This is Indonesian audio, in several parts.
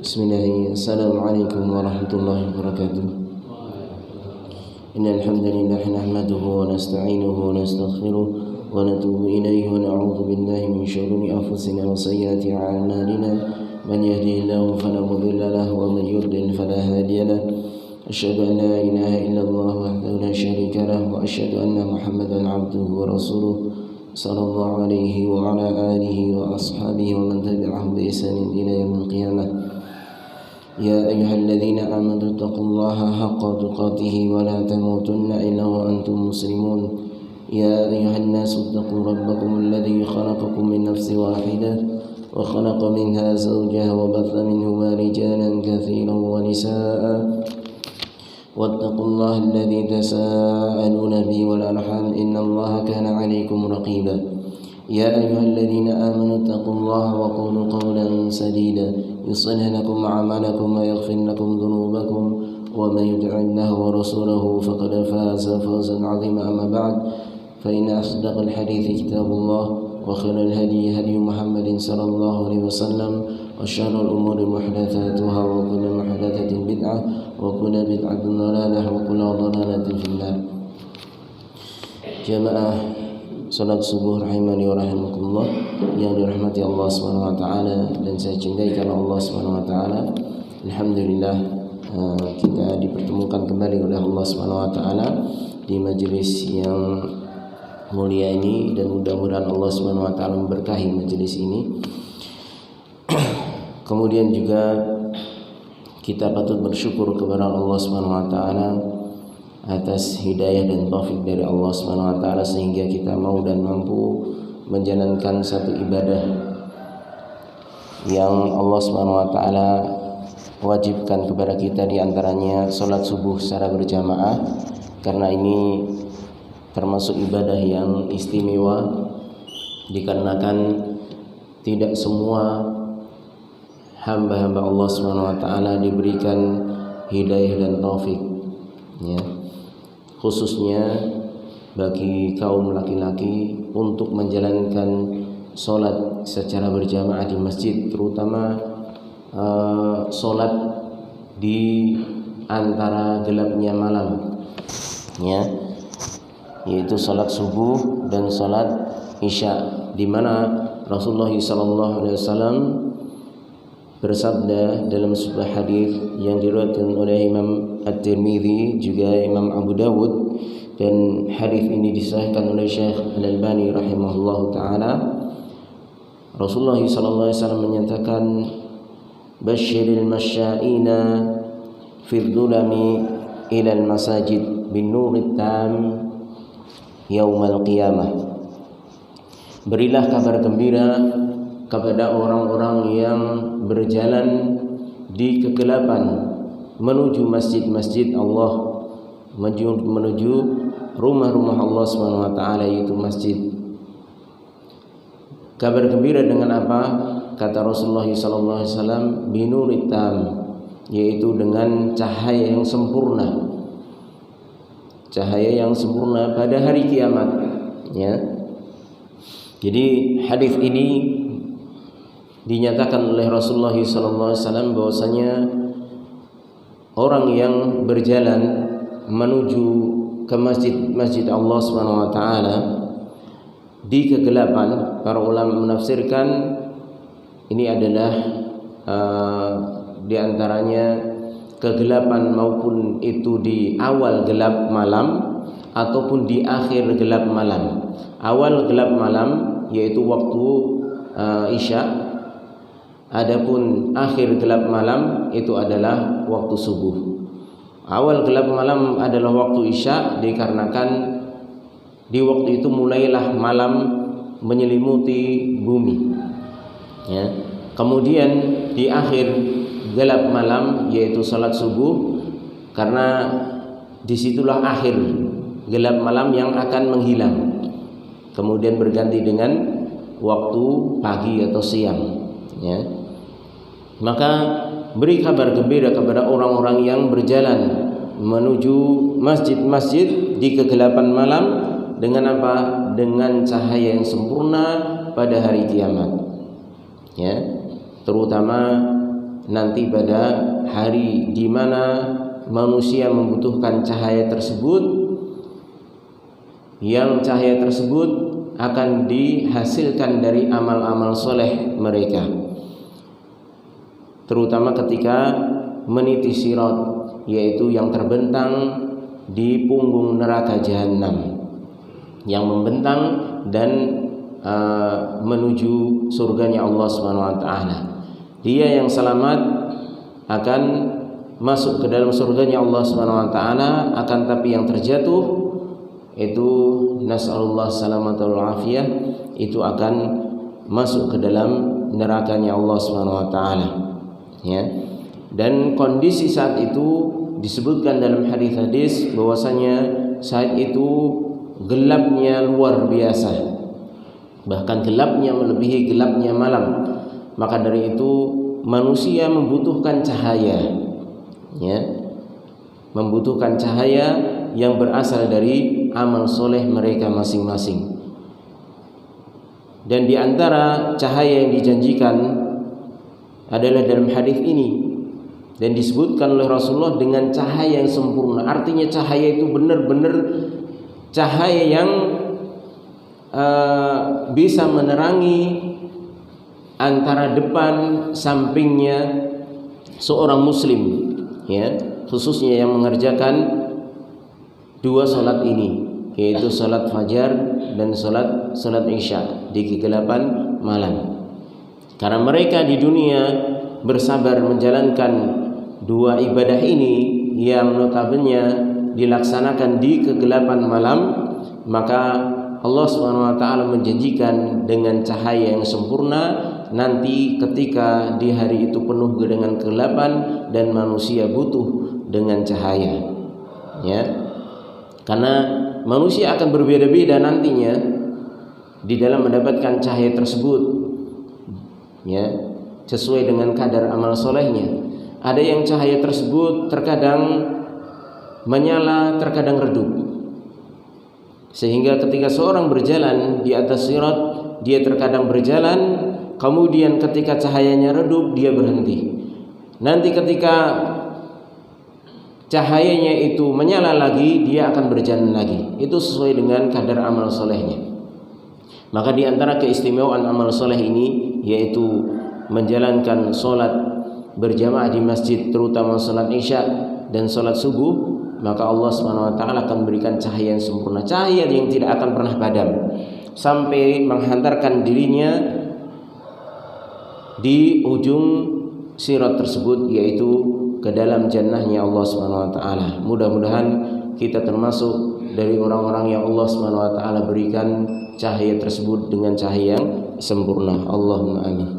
Bismillahirrahmanirrahim. Assalamualaikum warahmatullahi wabarakatuh. Innal hamdalillah nahmaduhu wa nasta'inuhu wa nastaghfiruh wa natubu ilayhi wa na'udzu billahi min shururi anfusina wa sayyiati a'malina. Man yahdihillahu fala mudilla lahu wa man yudlil fala hadiya lahu. Asyhadu an la ilaha illallah wahdahu la syarika lahu wa asyhadu anna Muhammadan 'abduhu wa rasuluh. Sallallahu alaihi wa ala alihi wa ashabihi wa man tabi'ahum bi ihsanin ila yaumil qiyamah. يا أيها الذين آمنوا اتقوا الله حق تقاته ولا تموتن إلا وأنتم مسلمون يا أيها الناس اتقوا ربكم الذي خلقكم من نفس واحدة وخلق منها زوجها وبث منهما رجالا كثيرا ونساء واتقوا الله الذي تساءلون به والأرحام إن الله كان عليكم رقيبا يا أيها الذين آمنوا اتقوا الله وقولوا قولا سديدا يصلح لكم أعمالكم ويغفر لكم ذنوبكم ومن يطع الله ورسوله فقد فاز فوزا عظيما. أما بعد فإن أصدق الحديث كتاب الله وخير الهدي هدي محمد صلى الله عليه وسلم وشر الأمور محدثاتها وكل محدثة بدعة وكل بدعة ضلالة وكل ضلالة في النار. Jamaah salat subuh rahimani wa rahimakumullah yang dirahmati Allah Subhanahu wa taala dan saya cintai karena Allah Subhanahu wa taala. Alhamdulillah kita dipertemukan kembali oleh Allah Subhanahu wa taala di majelis yang mulia ini dan mudah-mudahan Allah Subhanahu wa taala memberkahi majelis ini. Kemudian juga kita patut bersyukur kepada Allah Subhanahu wa taala atas hidayah dan taufik dari Allah Subhanahu wa taala sehingga kita mau dan mampu menjalankan satu ibadah yang Allah Subhanahu wa taala wajibkan kepada kita, di antaranya salat subuh secara berjamaah, karena ini termasuk ibadah yang istimewa dikarenakan tidak semua hamba-hamba Allah Subhanahu wa taala diberikan hidayah dan taufik, ya. Khususnya bagi kaum laki-laki untuk menjalankan sholat secara berjamaah di masjid, terutama sholat di antara gelapnya malam, ya, yaitu sholat subuh dan sholat isya, di mana Rasulullah SAW bersabda dalam sebuah hadis yang diriwayatkan oleh Imam At-Tirmidzi juga Imam Abu Dawud, dan hadis ini disahihkan oleh Syekh Al-Albani rahimahullahu taala. Rasulullah sallallahu alaihi wasallam menyatakan, "Basyiril masya'ina fi dhulami ila al-masajid bin nurit tam yaumal qiyamah." Berilah kabar gembira kepada orang-orang yang berjalan di kegelapan menuju masjid-masjid Allah, menuju rumah-rumah Allah Subhanahu wa taala, yaitu masjid. Kabar gembira dengan apa? Kata Rasulullah sallallahu alaihi wasallam, binuritam, yaitu dengan cahaya yang sempurna. Cahaya yang sempurna pada hari kiamat, ya. Jadi hadis ini dinyatakan oleh Rasulullah SAW bahwasanya orang yang berjalan menuju ke masjid Allah Subhanahu wa taala di kegelapan, para ulama menafsirkan ini adalah di antaranya kegelapan maupun itu di awal gelap malam ataupun di akhir gelap malam. Awal gelap malam yaitu waktu isya. Adapun akhir gelap malam itu adalah waktu subuh. Awal gelap malam adalah waktu isya, dikarenakan di waktu itu mulailah malam menyelimuti bumi, ya. Kemudian di akhir gelap malam yaitu salat subuh, karena disitulah akhir gelap malam yang akan menghilang, kemudian berganti dengan waktu pagi atau siang, ya. Maka beri kabar gembira kepada orang-orang yang berjalan menuju masjid-masjid di kegelapan malam dengan apa? Dengan cahaya yang sempurna pada hari kiamat. Ya, terutama nanti pada hari di mana manusia membutuhkan cahaya tersebut, yang cahaya tersebut akan dihasilkan dari amal-amal soleh mereka, terutama ketika meniti sirat, yaitu yang terbentang di punggung neraka jahanam, yang membentang dan menuju surganya Allah Subhanahu wa taala. Dia yang selamat akan masuk ke dalam surganya Allah Subhanahu wa taala, akan tapi yang terjatuh itu nasallallahu salamatul afiyah, itu akan masuk ke dalam nerakanya Allah Subhanahu wa taala. Ya. Dan kondisi saat itu disebutkan dalam hadis-hadis bahwasanya saat itu gelapnya luar biasa, bahkan gelapnya melebihi gelapnya malam. Maka dari itu manusia membutuhkan cahaya, ya, membutuhkan cahaya yang berasal dari amal soleh mereka masing-masing. Dan di antara cahaya yang dijanjikan adalah dalam hadis ini, dan disebutkan oleh Rasulullah dengan cahaya yang sempurna. Artinya cahaya itu benar-benar cahaya yang bisa menerangi antara depan sampingnya seorang muslim, ya, khususnya yang mengerjakan dua salat ini, yaitu salat fajar dan salat isya di kegelapan malam. Karena mereka di dunia bersabar menjalankan dua ibadah ini yang notabene dilaksanakan di kegelapan malam, maka Allah Subhanahu wa taala menjanjikan dengan cahaya yang sempurna nanti ketika di hari itu penuh dengan kegelapan dan manusia butuh dengan cahaya. Ya. Karena manusia akan berbeda-beda nantinya di dalam mendapatkan cahaya tersebut. Ya, sesuai dengan kadar amal solehnya. Ada yang cahaya tersebut terkadang menyala, terkadang redup. Sehingga ketika seorang berjalan di atas sirat, dia terkadang berjalan, kemudian ketika cahayanya redup, dia berhenti. Nanti ketika cahayanya itu menyala lagi, dia akan berjalan lagi. Itu sesuai dengan kadar amal solehnya. Maka di antara keistimewaan amal soleh ini, yaitu menjalankan sholat berjamaah di masjid, terutama sholat isya dan sholat subuh, maka Allah SWT akan berikan cahaya yang sempurna, cahaya yang tidak akan pernah padam, sampai menghantarkan dirinya di ujung sirat tersebut, yaitu ke dalam jannahnya Allah SWT. Mudah-mudahan kita termasuk dari orang-orang yang Allah SWT berikan cahaya tersebut dengan cahaya yang sempurna. Allahumma amin.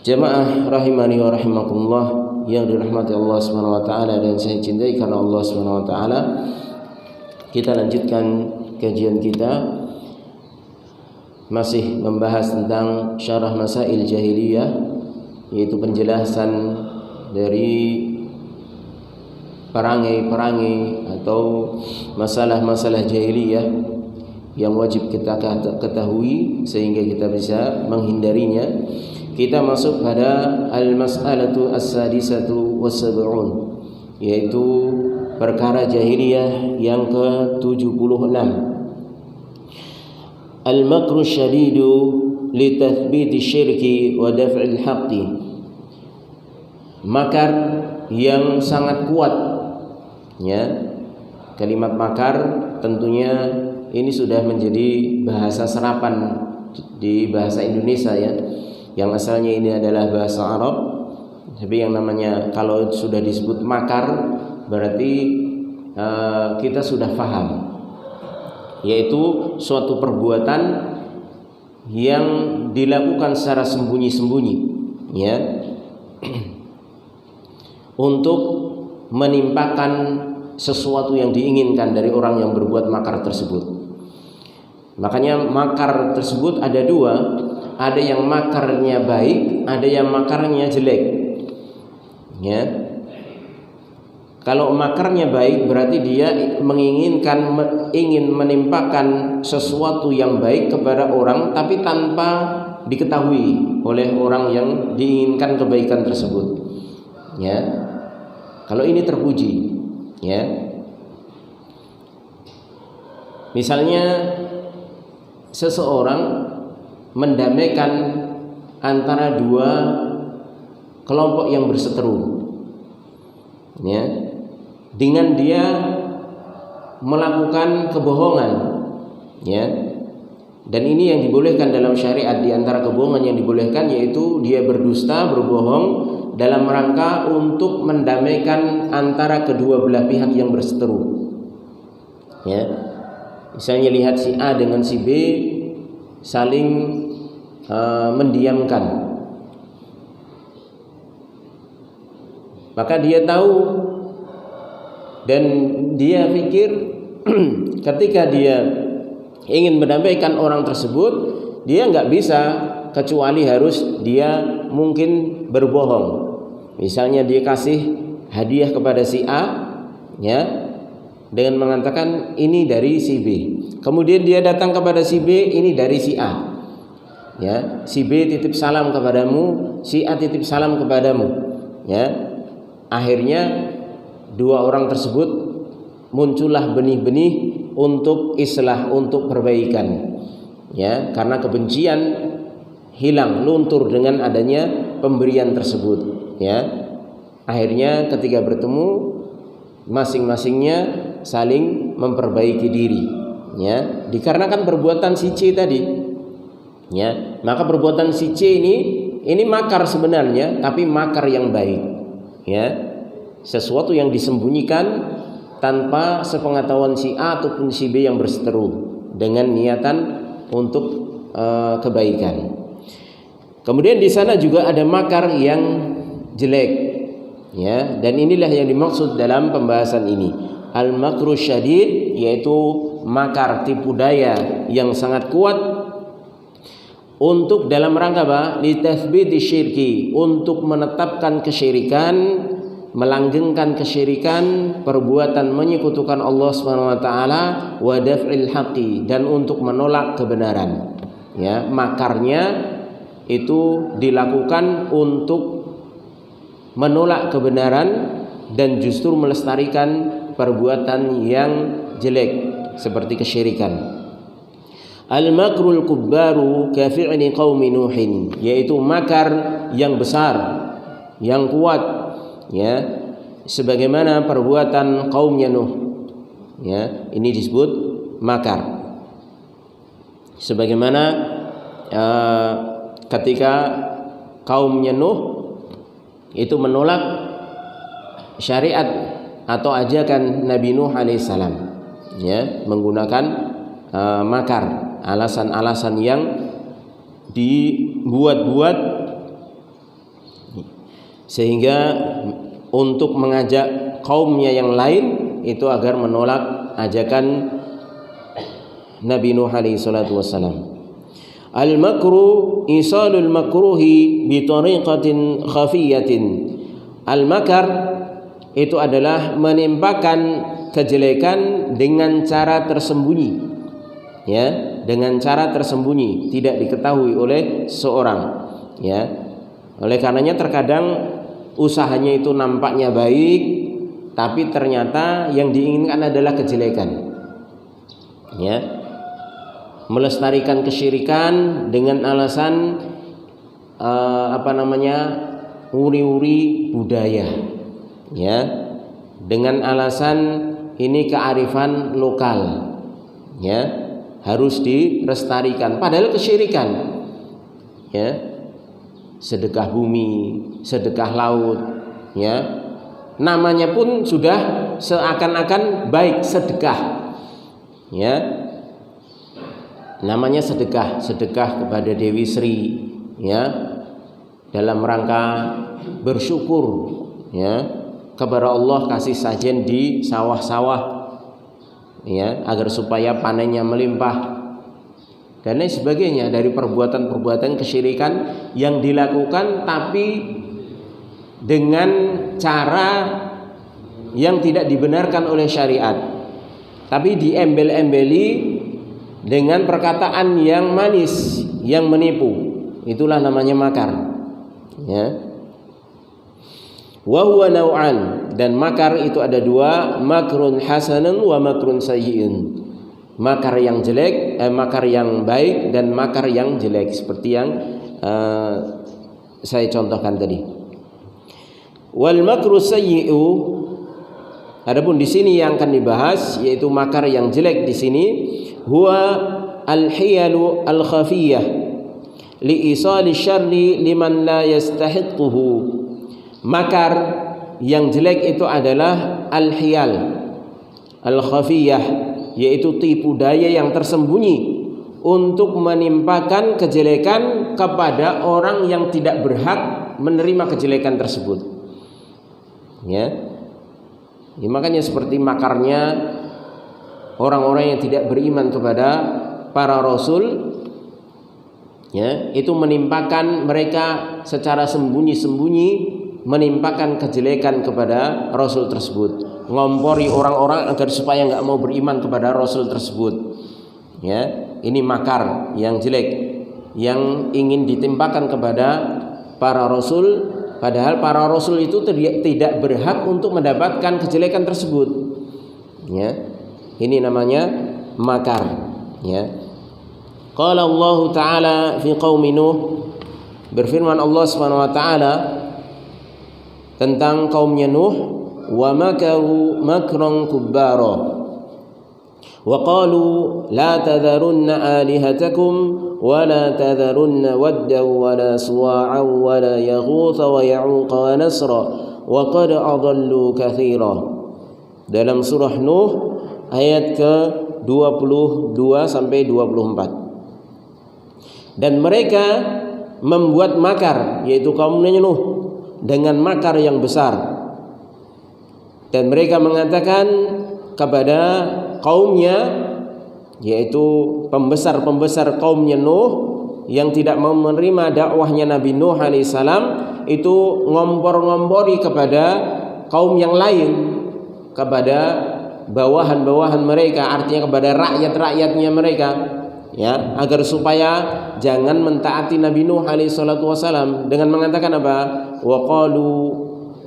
Jamaah rahimani wa rahimakumullah yang dirahmati Allah Subhanahu wa taala dan saya cintai karena Allah Subhanahu wa taala. Kita lanjutkan kajian kita masih membahas tentang syarah masail jahiliyah, yaitu penjelasan dari perangai-perangai atau masalah-masalah jahiliyah yang wajib kita ketahui sehingga kita bisa menghindarinya. Kita masuk pada al-mas'alatu as-sadisatu was-sab'un, yaitu perkara jahiliyah yang ke-76. Al-makru syadidu li tathbiti syirki wa daf'il haqqi. Makar yang sangat kuat, ya. Kalimat makar tentunya ini sudah menjadi bahasa serapan di bahasa Indonesia, ya. Yang asalnya ini adalah bahasa Arab, tapi yang namanya kalau sudah disebut makar berarti kita sudah paham, yaitu suatu perbuatan yang dilakukan secara sembunyi-sembunyi, ya, untuk menimpakan sesuatu yang diinginkan dari orang yang berbuat makar tersebut. Makanya makar tersebut ada dua. ada yang makarnya baik, ada yang makarnya jelek. Ya. Kalau makarnya baik berarti dia ingin menimpakan sesuatu yang baik kepada orang tapi tanpa diketahui oleh orang yang diinginkan kebaikan tersebut. Ya. Kalau ini terpuji, ya. Misalnya seseorang mendamaikan antara dua kelompok yang berseteru, ya, dengan dia melakukan kebohongan, ya. Dan ini yang dibolehkan dalam syariat. Di antara kebohongan yang dibolehkan yaitu dia berdusta, berbohong dalam rangka untuk mendamaikan antara kedua belah pihak yang berseteru. Ya. Misalnya lihat si A dengan si B saling mendiamkan, maka dia tahu dan dia pikir ketika dia ingin mendamaikan orang tersebut, dia nggak bisa kecuali harus dia mungkin berbohong. Misalnya dia kasih hadiah kepada si A, ya, dengan mengatakan ini dari si B. Kemudian dia datang kepada si B, ini dari si A. Ya, si B titip salam kepadamu, si A titip salam kepadamu. Ya, akhirnya dua orang tersebut muncullah benih-benih untuk islah, untuk perbaikan. Ya, karena kebencian hilang, luntur dengan adanya pemberian tersebut. Ya, akhirnya ketika bertemu masing-masingnya saling memperbaiki diri. Ya, dikarenakan perbuatan si C tadi. Ya, maka perbuatan si C ini makar sebenarnya, tapi makar yang baik. Ya, sesuatu yang disembunyikan tanpa sepengetahuan si A ataupun si B yang berseteru dengan niatan untuk kebaikan. Kemudian di sana juga ada makar yang jelek. Ya, dan inilah yang dimaksud dalam pembahasan ini. Al-makru syadid, yaitu makar tipu daya yang sangat kuat untuk dalam rangka apa? Litathbiti syirki, untuk menetapkan kesyirikan, melanggengkan kesyirikan, perbuatan menyekutukan Allah Subhanahu wa taala, wa daf'il haqqi, dan untuk menolak kebenaran. Ya, makarnya itu dilakukan untuk menolak kebenaran dan justru melestarikan perbuatan yang jelek seperti kesyirikan. Al-makrul kubbaru kafi'ni qaumi Nuhin, yaitu makar yang besar, yang kuat, ya, sebagaimana perbuatan kaumnya Nuh. Ya, ini disebut makar. Sebagaimana ketika kaumnya Nuh itu menolak syariat atau ajakan Nabi Nuh alaihissalam, ya, menggunakan makar, alasan-alasan yang dibuat-buat sehingga untuk mengajak kaumnya yang lain itu agar menolak ajakan Nabi Nuh alaihi salatu wassalam. Al-makru isalul makruhi bi tariqatin khafiyatin. Al-makar itu adalah menimpakan kejelekan dengan cara tersembunyi. Ya, dengan cara tersembunyi, tidak diketahui oleh seorang. Ya, oleh karenanya terkadang usahanya itu nampaknya baik, tapi ternyata yang diinginkan adalah kejelekan. Ya, melestarikan kesyirikan dengan alasan uri-uri budaya. Ya, dengan alasan ini kearifan lokal. Ya, harus dilestarikan, padahal kesyirikan. Ya, sedekah bumi, sedekah laut, ya, namanya pun sudah seakan-akan baik, sedekah. Ya, namanya sedekah kepada Dewi Sri, ya, dalam rangka bersyukur, ya, kepada Allah kasih sajen di sawah-sawah, ya, agar supaya panennya melimpah. dan lain sebagainya dari perbuatan-perbuatan kesyirikan yang dilakukan tapi dengan cara yang tidak dibenarkan oleh syariat, tapi diembel-embeli dengan perkataan yang manis, yang menipu. Itulah namanya makar. Ya. Wa huwa naw'an, dan makar itu ada dua, makrun hasanun wa makrun sayyi'un. Makar yang jelek, makar yang baik dan makar yang jelek, seperti yang saya contohkan tadi. Wal makru sayyi'u, adapun di sini yang akan dibahas yaitu makar yang jelek di sini, huwa al-hiyalu al-khafiyah li isali syarri liman la yastahiquhu. Makar yang jelek itu adalah al-hiyal al-khafiyah, yaitu tipu daya yang tersembunyi untuk menimpakan kejelekan kepada orang yang tidak berhak menerima kejelekan tersebut. Ya. Makanya seperti makarnya orang-orang yang tidak beriman kepada para rasul, ya, itu menimpakan mereka secara sembunyi-sembunyi, menimpakan kejelekan kepada rasul tersebut, ngompori orang-orang agar supaya nggak mau beriman kepada rasul tersebut. Ya, ini makar yang jelek yang ingin ditimpakan kepada para rasul, padahal para rasul itu tidak berhak untuk mendapatkan kejelekan tersebut. Ya, ini namanya makar. Ya. Qala Allah Ta'ala fi qaumi Nuh, berfirman Allah Subhanahu wa taala tentang kaumnya Nuh, wa makaru makran kubbara wa qalu la tadharunna alihatakum wa la tadharunna wadda wa la suwa'a wa la yaghutha wa ya'uqa wa nasra wa qad adallu katsira. Dalam surah Nuh ayat ke-22 sampai 24. Dan mereka membuat makar, yaitu kaum Nuh, dengan makar yang besar. Dan mereka mengatakan kepada kaumnya, yaitu pembesar-pembesar kaumnya Nuh yang tidak mau menerima dakwahnya Nabi Nuh alaihissalam, itu ngompor-ngompori kepada kaum yang lain, kepada bawahan-bawahan mereka, artinya kepada rakyat-rakyatnya mereka, ya, agar supaya jangan mentaati Nabi Nuh alaihi salatu wasalam dengan mengatakan apa? Wa qalu,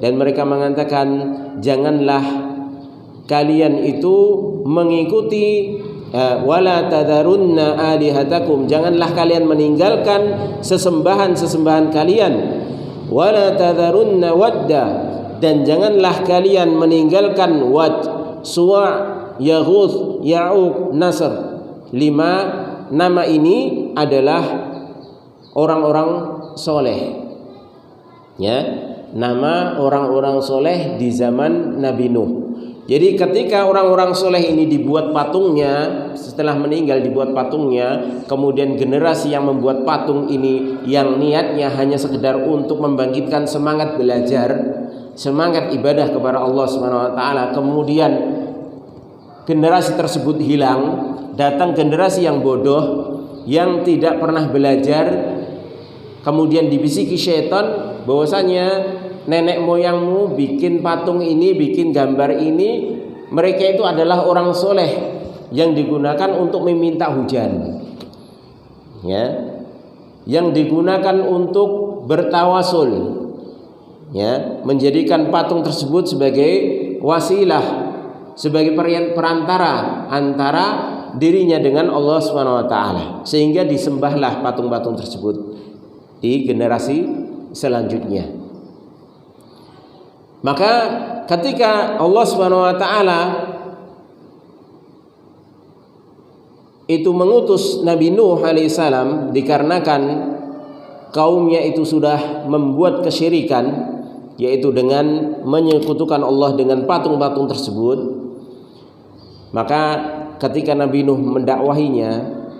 dan mereka mengatakan, janganlah kalian itu mengikuti wala tadharunna alihatakum, janganlah kalian meninggalkan sesembahan-sesembahan kalian, wala tadharunna wadda, dan janganlah kalian meninggalkan wad, suwa', yaghuth, ya'uq, nasr. 5 nama ini adalah orang-orang soleh, ya, nama orang-orang soleh di zaman Nabi Nuh. Jadi ketika orang-orang soleh ini dibuat patungnya, setelah meninggal dibuat patungnya, kemudian generasi yang membuat patung ini yang niatnya hanya sekedar untuk membangkitkan semangat belajar, semangat ibadah kepada Allah Subhanahu wa taala, kemudian generasi tersebut hilang, datang generasi yang bodoh yang tidak pernah belajar, kemudian dibisiki syaitan bahwasanya nenek moyangmu bikin patung ini, bikin gambar ini, mereka itu adalah orang soleh yang digunakan untuk meminta hujan, ya, yang digunakan untuk bertawasul, ya, menjadikan patung tersebut sebagai wasilah, sebagai perantara antara dirinya dengan Allah Subhanahu wa taala, sehingga disembahlah patung-patung tersebut di generasi selanjutnya. Maka ketika Allah Subhanahu wa taala itu mengutus Nabi Nuh alaihissalam dikarenakan kaumnya itu sudah membuat kesyirikan, yaitu dengan menyekutukan Allah dengan patung-patung tersebut, maka ketika Nabi Nuh mendakwahinya,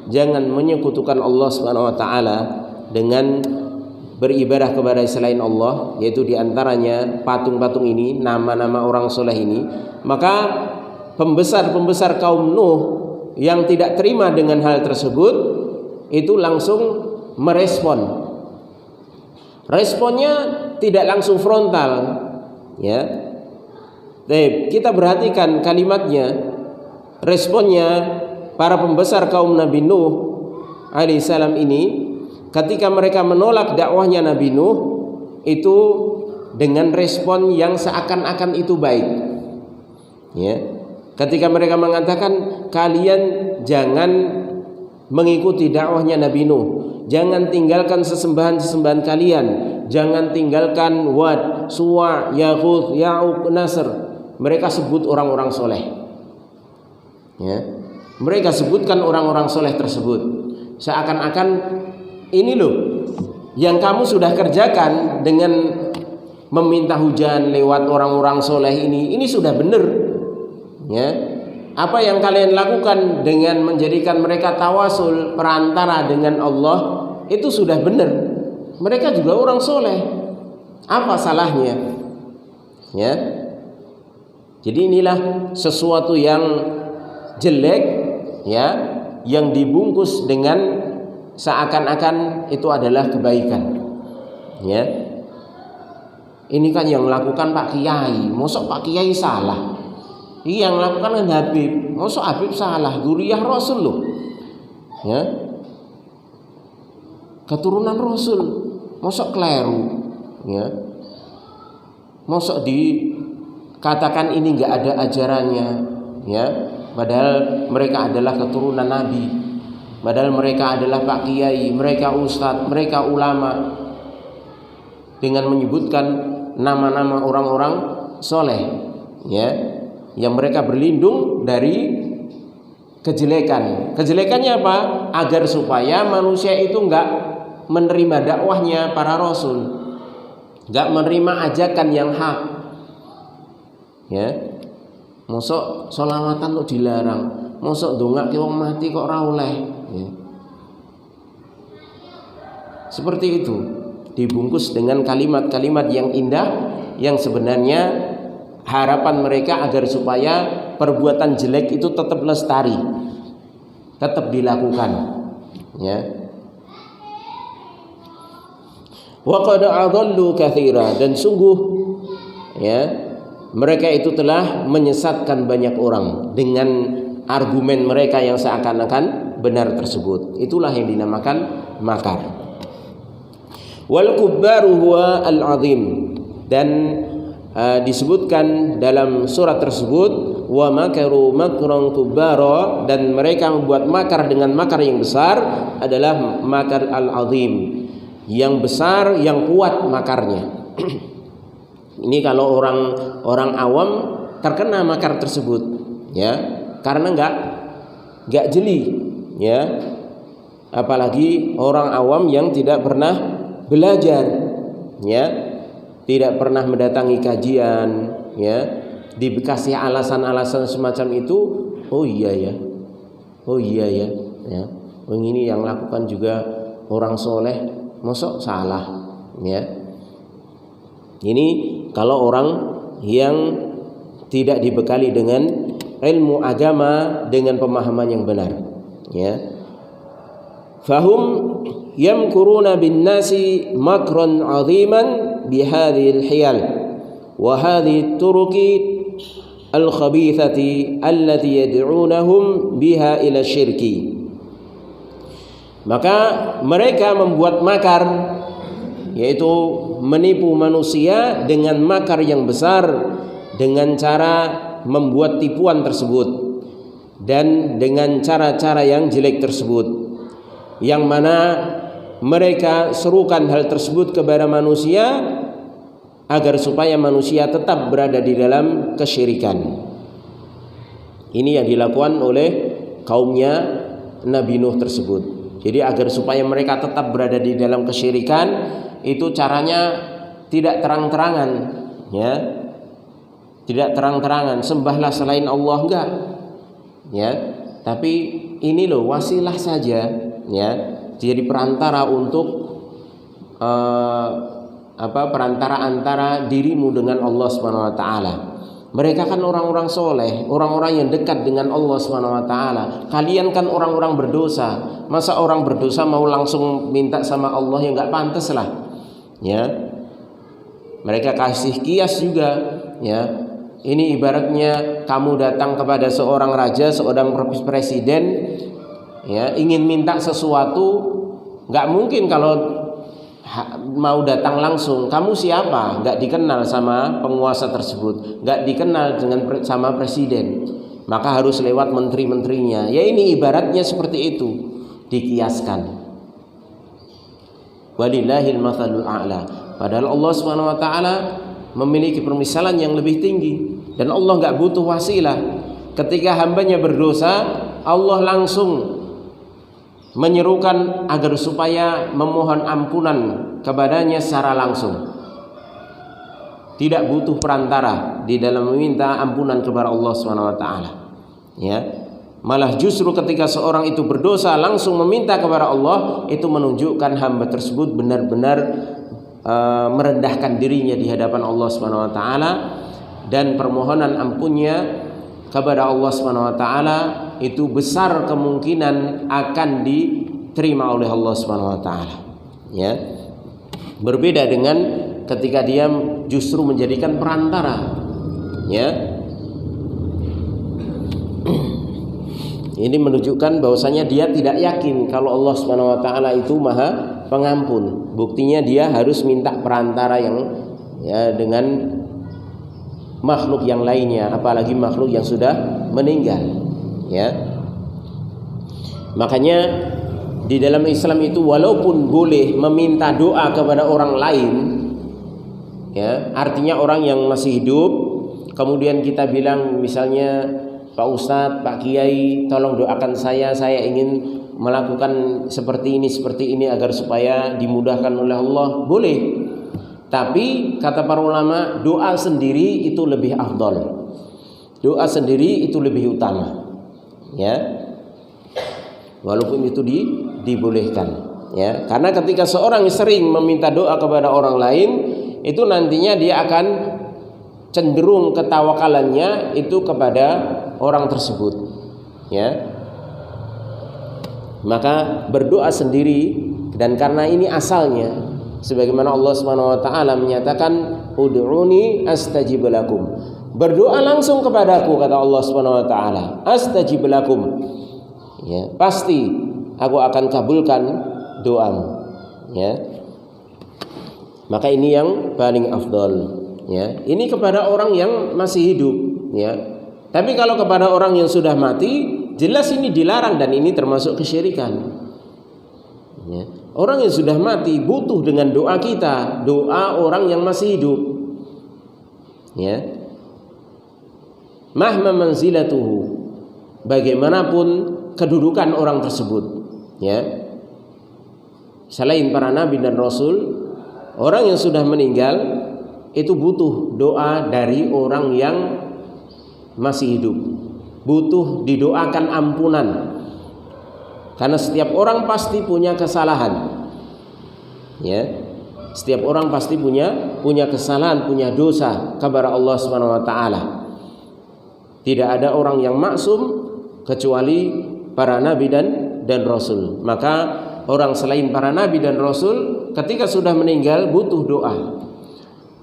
jangan menyekutukan Allah Subhanahu wa taala dengan beribadah kepada selain Allah, yaitu diantaranya patung-patung ini, nama-nama orang soleh ini. Maka pembesar-pembesar kaum Nuh yang tidak terima dengan hal tersebut, itu langsung merespon. Responnya tidak langsung frontal, ya. Kita perhatikan kalimatnya. Responnya para pembesar kaum Nabi Nuh alaihissalam ini ketika mereka menolak dakwahnya Nabi Nuh itu dengan respon yang seakan-akan itu baik, ya. Ketika mereka mengatakan kalian jangan mengikuti dakwahnya Nabi Nuh, jangan tinggalkan sesembahan-sesembahan kalian, jangan tinggalkan Wad, Suwa, Yaghut, Ya'uq, Nasr. Mereka sebut orang-orang soleh, ya. Mereka sebutkan orang-orang soleh tersebut seakan-akan ini loh yang kamu sudah kerjakan dengan meminta hujan lewat orang-orang soleh ini sudah benar, ya. Apa yang kalian lakukan dengan menjadikan mereka tawasul perantara dengan Allah itu sudah benar. Mereka juga orang soleh. Apa salahnya? Ya. Jadi inilah sesuatu yang jelek, ya, yang dibungkus dengan seakan-akan itu adalah kebaikan, ya. Ini kan yang lakukan Pak Kiai, mosok Pak Kiai salah. Ini yang lakukan kan Habib, mosok Habib salah, dzurriyyah Rasul loh, ya. Keturunan Rasul, mosok keliru, ya. Mosok dikatakan ini enggak ada ajarannya, ya. Padahal mereka adalah keturunan Nabi, padahal mereka adalah Pak Kiai, mereka ustadz, mereka ulama, dengan menyebutkan nama-nama orang-orang soleh, ya, yang mereka berlindung dari kejelekan. Kejelekannya apa? Agar supaya manusia itu enggak menerima dakwahnya para rasul, enggak menerima ajakan yang hak, ya. Mosok sholawatan kok dilarang, mosok ndongake wong mati kok ora oleh, ya. Seperti itu, dibungkus dengan kalimat-kalimat yang indah yang sebenarnya harapan mereka agar supaya perbuatan jelek itu tetap lestari, tetap dilakukan, ya. Wa qad adallu katsira, dan sungguh, ya, mereka itu telah menyesatkan banyak orang dengan argumen mereka yang seakan-akan benar tersebut. Itulah yang dinamakan makar. Wal kubbaru huwa al-azim, dan disebutkan dalam surat tersebut wa makaru makran kubbara, dan mereka membuat makar dengan makar yang besar adalah makar al-azim, yang besar, yang kuat makarnya. Ini kalau orang awam terkena makar tersebut, ya, karena enggak jeli, ya. Apalagi orang awam yang tidak pernah belajar, ya, tidak pernah mendatangi kajian, ya, dikasih alasan-alasan semacam itu. Oh iya ya, ya. Ini yang lakukan juga orang soleh, mosok salah, ya. Ini kalau orang yang tidak dibekali dengan ilmu agama, dengan pemahaman yang benar, ya. Fahum yamkuruna bin nasi makran 'aziman bihadhil hiyal wa hadhihi turuki al-khabithati allati yad'unahum biha ila syirki. Maka mereka membuat makar, yaitu menipu manusia dengan makar yang besar, dengan cara membuat tipuan tersebut dan dengan cara-cara yang jelek tersebut, yang mana mereka serukan hal tersebut kepada manusia agar supaya manusia tetap berada di dalam kesyirikan. Ini yang dilakukan oleh kaumnya Nabi Nuh tersebut. Jadi agar supaya mereka tetap berada di dalam kesyirikan, itu caranya tidak terang-terangan, ya. Tidak terang-terangan sembahlah selain Allah, enggak, ya. Tapi ini loh wasilah saja, ya. Jadi perantara untuk perantara antara dirimu dengan Allah Subhanahu wa taala. Mereka kan orang-orang soleh, orang-orang yang dekat dengan Allah SWT. Kalian kan orang-orang berdosa. Masa orang berdosa mau langsung minta sama Allah, yang nggak pantas lah. Ya, mereka kasih kias juga. Ya, ini ibaratnya kamu datang kepada seorang raja, seorang presiden, ya, ingin minta sesuatu, nggak mungkin kalau mau datang langsung. Kamu siapa? Nggak dikenal sama penguasa tersebut, nggak dikenal sama presiden, maka harus lewat menteri-menterinya. Ya, ini ibaratnya seperti itu, dikiaskan. Walillahil matsalul a'la. Padahal Allah SWT memiliki permisalan yang lebih tinggi, dan Allah nggak butuh wasilah. Ketika hambanya berdosa, Allah langsung menyerukan agar supaya memohon ampunan kepadanya secara langsung. Tidak butuh perantara di dalam meminta ampunan kepada Allah SWT. Ya, malah justru ketika seorang itu berdosa langsung meminta kepada Allah, itu menunjukkan hamba tersebut benar-benar merendahkan dirinya di hadapan Allah SWT, dan permohonan ampunnya kepada Allah SWT itu besar kemungkinan akan diterima oleh Allah SWT. Ya, berbeda dengan ketika dia justru menjadikan perantara. Ya, ini menunjukkan bahwasanya dia tidak yakin kalau Allah SWT itu Maha Pengampun. Buktinya dia harus minta perantara yang dengan makhluk yang lainnya, apalagi makhluk yang sudah meninggal. Ya, makanya di dalam Islam itu walaupun boleh meminta doa kepada orang lain, ya, artinya orang yang masih hidup, kemudian kita bilang misalnya, Pak Ustadz, Pak Kiai, tolong doakan saya ingin melakukan seperti ini agar supaya dimudahkan oleh Allah, boleh. Tapi kata para ulama, doa sendiri itu lebih afdal. Doa sendiri itu lebih utama. Ya, walaupun itu dibolehkan. Ya, karena ketika seorang sering meminta doa kepada orang lain, itu nantinya dia akan cenderung ketawakalannya itu kepada orang tersebut. Ya, maka berdoa sendiri, dan karena ini asalnya, sebagaimana Allah SWT menyatakan, ud'uni astajib lakum. Berdoa langsung kepadaku, kata Allah SWT, astajib lakum. Ya, pasti aku akan kabulkan doamu. Ya, maka ini yang paling afdal. Ya, ini kepada orang yang masih hidup. Ya, tapi kalau kepada orang yang sudah mati, jelas ini dilarang dan ini termasuk kesyirikan. Ya, orang yang sudah mati butuh dengan doa kita, doa orang yang masih hidup. Ya, mahma manzilatuhu, bagaimanapun kedudukan orang tersebut. Ya, selain para nabi dan rasul, orang yang sudah meninggal itu butuh doa dari orang yang masih hidup, butuh didoakan ampunan. Karena setiap orang pasti punya kesalahan. Ya, setiap orang pasti punya kesalahan, punya dosa kepada Allah SWT. Tidak ada orang yang maksum kecuali para nabi dan rasul. Maka orang selain para nabi dan rasul ketika sudah meninggal butuh doa.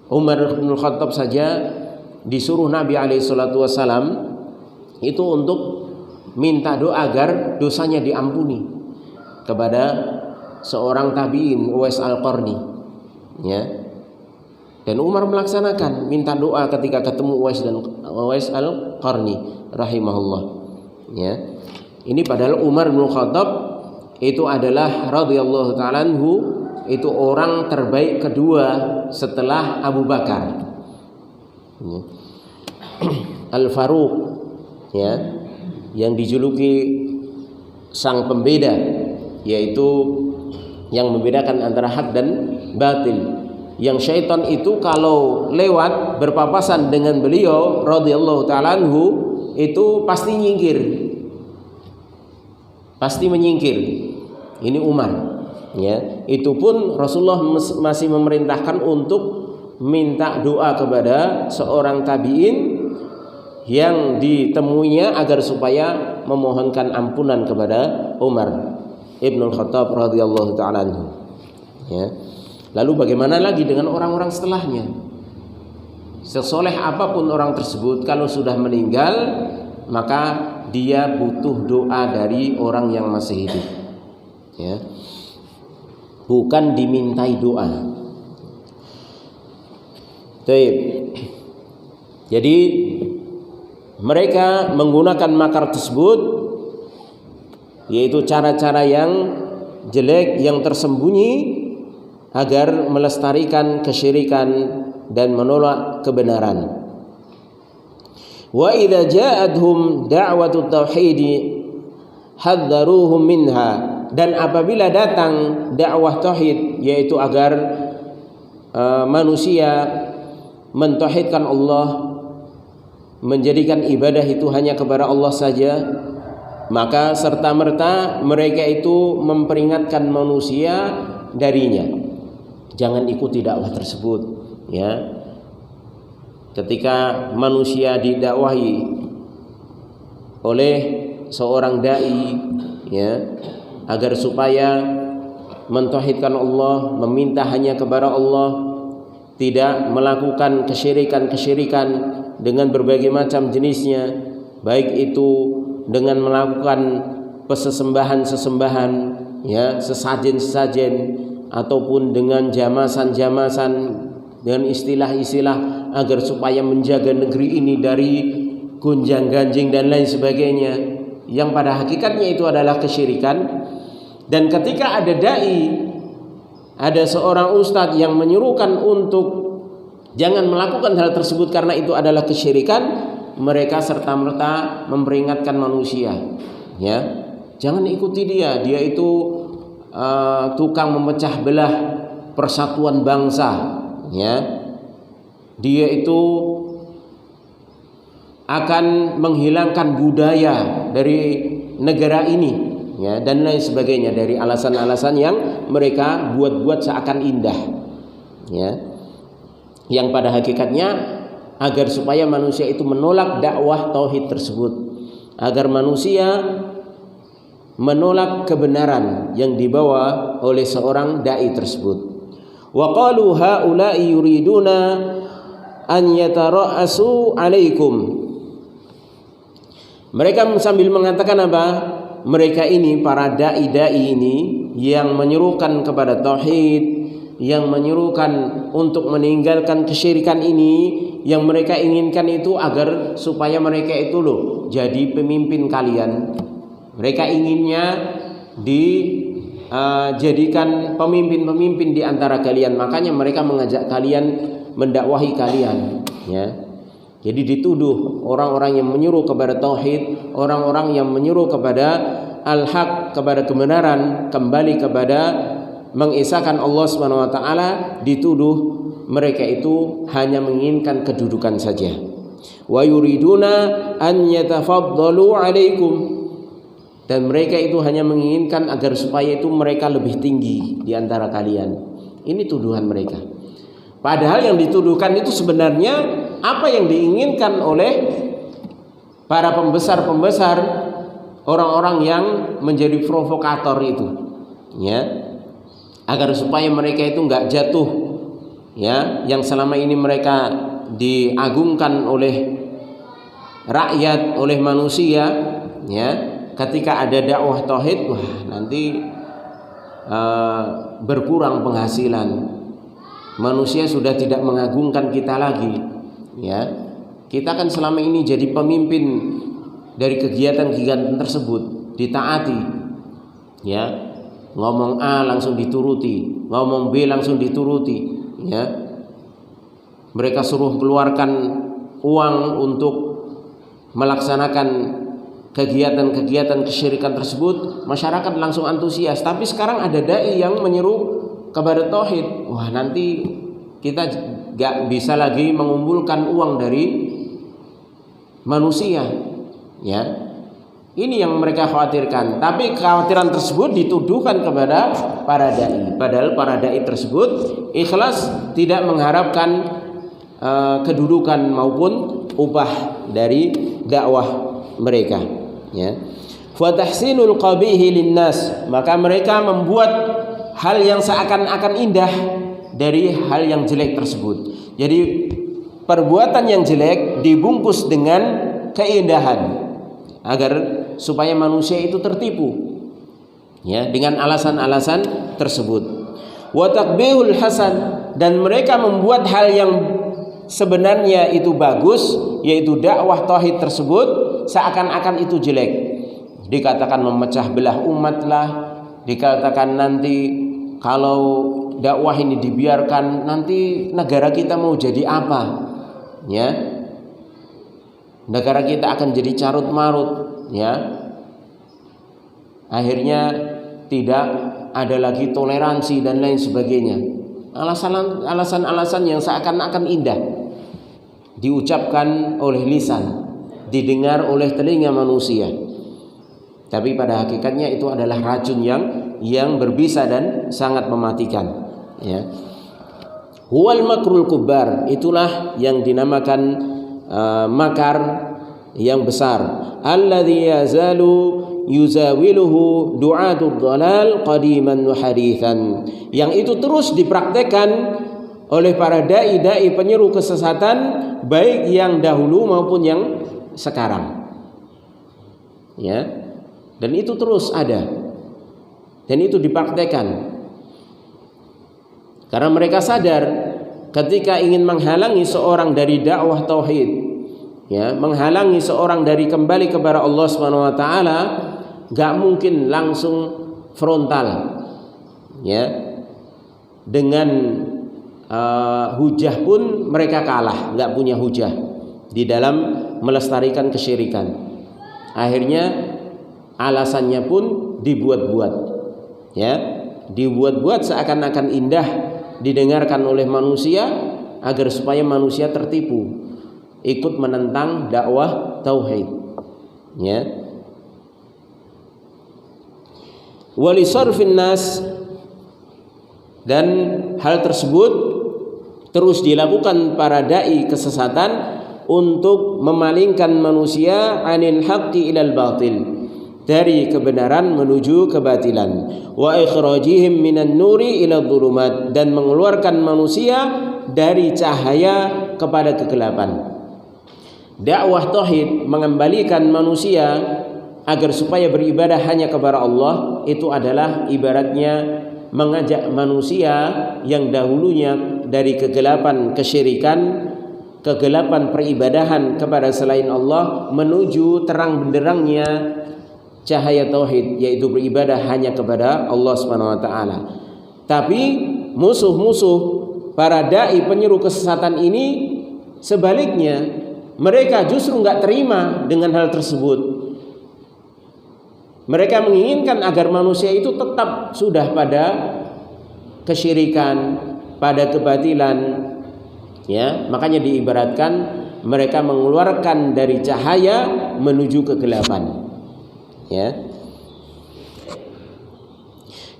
Umar bin Khattab saja disuruh Nabi SAW itu untuk minta doa agar dosanya diampuni kepada seorang tabi'in, Uwais Al-Qarni. Ya, dan Umar melaksanakan minta doa ketika ketemu Uwais Al-Qarni rahimahullah. Ya, ini padahal Umar bin Khattab itu adalah radhiyallahu ta'ala anhu, itu orang terbaik kedua setelah Abu Bakar. Ya. Al-Faruq, ya, yang dijuluki sang pembeda, yaitu yang membedakan antara hak dan batil. Yang syaitan itu kalau lewat berpapasan dengan beliau radhiyallahu ta'ala anhu, itu pasti nyingkir, pasti menyingkir. Ini Umar. Ya, itu pun Rasulullah masih memerintahkan untuk minta doa kepada seorang tabi'in yang ditemuinya agar supaya memohonkan ampunan kepada Umar Ibnul Khattab radhiyallahu taala anhu. Ya. Lalu bagaimana lagi dengan orang-orang setelahnya? Sesoleh apapun orang tersebut, kalau sudah meninggal maka dia butuh doa dari orang yang masih hidup. Ya. Bukan dimintai doa. Baik. Jadi mereka menggunakan makar tersebut, yaitu cara-cara yang jelek, yang tersembunyi, agar melestarikan kesyirikan dan menolak kebenaran. Wa idza ja'adhum da'watut tauhid hadzaruhum minha, dan apabila datang dakwah tauhid, yaitu agar manusia mentauhidkan Allah, menjadikan ibadah itu hanya kepada Allah saja, maka serta-merta mereka itu memperingatkan manusia darinya. Jangan ikuti dakwah tersebut, ya. Ketika manusia didakwahi oleh seorang dai, ya, agar supaya mentauhidkan Allah, meminta hanya kepada Allah, tidak melakukan kesyirikan-kesyirikan dengan berbagai macam jenisnya, baik itu dengan melakukan pesesembahan-sesembahan, ya, sesajen-sesajen, ataupun dengan jamasan-jamasan, dengan istilah-istilah agar supaya menjaga negeri ini dari gonjang-ganjing dan lain sebagainya, yang pada hakikatnya itu adalah kesyirikan. Dan ketika ada dai, ada seorang ustadz yang menyuruhkan untuk jangan melakukan hal tersebut karena itu adalah kesyirikan, mereka serta-merta memperingatkan manusia, ya, jangan ikuti dia. Dia itu tukang memecah belah persatuan bangsa, ya. Dia itu akan menghilangkan budaya dari negara ini, ya, dan lain sebagainya, dari alasan-alasan yang mereka buat-buat seakan indah, ya, yang pada hakikatnya agar supaya manusia itu menolak dakwah tauhid tersebut, agar manusia menolak kebenaran yang dibawa oleh seorang dai tersebut. Wa qalu haula'i yuriduna an yatara'asu 'alaikum. Mereka sambil mengatakan apa? Mereka ini, para dai-dai ini yang menyerukan kepada tauhid, yang menyerukan untuk meninggalkan kesyirikan ini, yang mereka inginkan itu agar supaya mereka itu jadi pemimpin kalian. Mereka inginnya dijadikan pemimpin-pemimpin di antara kalian. Makanya mereka mengajak kalian, mendakwahi kalian, ya. Jadi dituduh orang-orang yang menyuruh kepada tauhid, orang-orang yang menyuruh kepada al-haq, kepada kebenaran, kembali kepada mengesahkan Allah Subhanahu wa taala, dituduh mereka itu hanya menginginkan kedudukan saja. Wa yuriduna an yatafaddalu 'alaikum, dan mereka itu hanya menginginkan agar supaya itu mereka lebih tinggi di antara kalian. Ini tuduhan mereka. Padahal yang dituduhkan itu sebenarnya apa yang diinginkan oleh para pembesar-pembesar, orang-orang yang menjadi provokator itu, ya, agar supaya mereka itu enggak jatuh, ya, yang selama ini mereka diagungkan oleh rakyat, oleh manusia, ya. Ketika ada dakwah tauhid, wah, nanti berkurang penghasilan. Manusia sudah tidak mengagungkan kita lagi, ya. Kita kan selama ini jadi pemimpin dari kegiatan-kegiatan tersebut, ditaati, ya. Ngomong A langsung dituruti, ngomong B langsung dituruti, ya. Mereka suruh keluarkan uang untuk melaksanakan kegiatan-kegiatan kesyirikan tersebut, masyarakat langsung antusias. Tapi sekarang ada dai yang menyeru kepada tauhid, wah, nanti kita gak bisa lagi mengumpulkan uang dari manusia, ya. Ini yang mereka khawatirkan. Tapi kekhawatiran tersebut dituduhkan kepada para dai, padahal para dai tersebut ikhlas, tidak mengharapkan kedudukan maupun upah, dari dakwah mereka, ya. Fa tahsinul qabihi linnas, maka mereka membuat hal yang seakan-akan indah dari hal yang jelek tersebut. Jadi perbuatan yang jelek dibungkus dengan keindahan agar supaya manusia itu tertipu, ya, dengan alasan-alasan tersebut. Wa taqbihul hasan, dan mereka membuat hal yang sebenarnya itu bagus, yaitu dakwah tauhid tersebut, seakan-akan itu jelek. Dikatakan memecah belah umat lah, dikatakan nanti kalau dakwah ini dibiarkan nanti negara kita mau jadi apa, ya, negara kita akan jadi carut marut, ya, akhirnya tidak ada lagi toleransi dan lain sebagainya. Alasan-alasan yang seakan-akan indah diucapkan oleh lisan, didengar oleh telinga manusia, tapi pada hakikatnya itu adalah racun yang berbisa dan sangat mematikan, ya. Huwal makrul kubbar, itulah yang dinamakan makar yang besar. Alladzi yazalu yuzawiluhu du'atul dhalal qadiman wa hadithan, yang itu terus dipraktekkan oleh para dai-dai penyeru kesesatan, baik yang dahulu maupun yang sekarang, ya. Dan itu terus ada, dan itu dipraktekkan karena mereka sadar ketika ingin menghalangi seorang dari dakwah tauhid, ya, menghalangi seorang dari kembali kepada Allah Subhanahu wa taala, gak mungkin langsung frontal, ya, dengan hujah pun mereka kalah, gak punya hujah di dalam melestarikan kesyirikan. Akhirnya alasannya pun dibuat-buat, ya, dibuat-buat seakan-akan indah didengarkan oleh manusia agar supaya manusia tertipu, ikut menentang dakwah tauhid, ya. Walisarfin nas, dan hal tersebut terus dilakukan para dai kesesatan untuk memalingkan manusia anil haqqi ilal batil, dari kebenaran menuju kebatilan. Wa ikhrajihim minan nuri ila dhulumat, dan mengeluarkan manusia dari cahaya kepada kegelapan. Dakwah tauhid mengembalikan manusia agar supaya beribadah hanya kepada Allah, itu adalah ibaratnya mengajak manusia yang dahulunya dari kegelapan kesyirikan, kegelapan peribadahan kepada selain Allah, menuju terang benderangnya cahaya tauhid, yaitu beribadah hanya kepada Allah Subhanahu wa taala. Tapi musuh-musuh para dai penyeru kesesatan ini sebaliknya, mereka justru enggak terima dengan hal tersebut. Mereka menginginkan agar manusia itu tetap sudah pada kesyirikan, pada kebatilan, ya. Makanya diibaratkan mereka mengeluarkan dari cahaya menuju kegelapan, ya.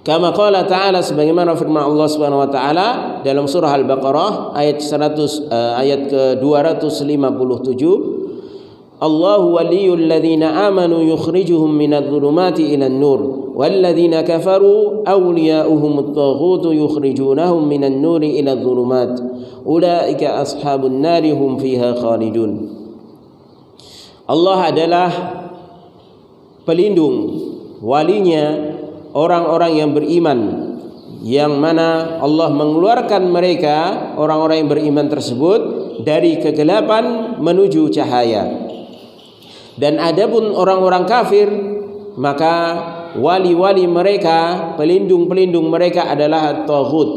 Kama qala ta'ala, sebagaimana firman Allah Subhanahu wa taala dalam surah Al-Baqarah ayat ke-257, Allahu waliyul ladzina amanu yukhrijuhum minadh dhulumati ilan nur wal ladzina kafaru awliya'uhum at-taghutu yukhrijunahum minan nuri iladh dhulumat ulaika ashabun nari hum fiha khalidun. Allah adalah pelindung, walinya orang-orang yang beriman, yang mana Allah mengeluarkan mereka, orang-orang yang beriman tersebut, dari kegelapan menuju cahaya. Dan adapun orang-orang kafir, maka wali-wali mereka, pelindung-pelindung mereka adalah taghut.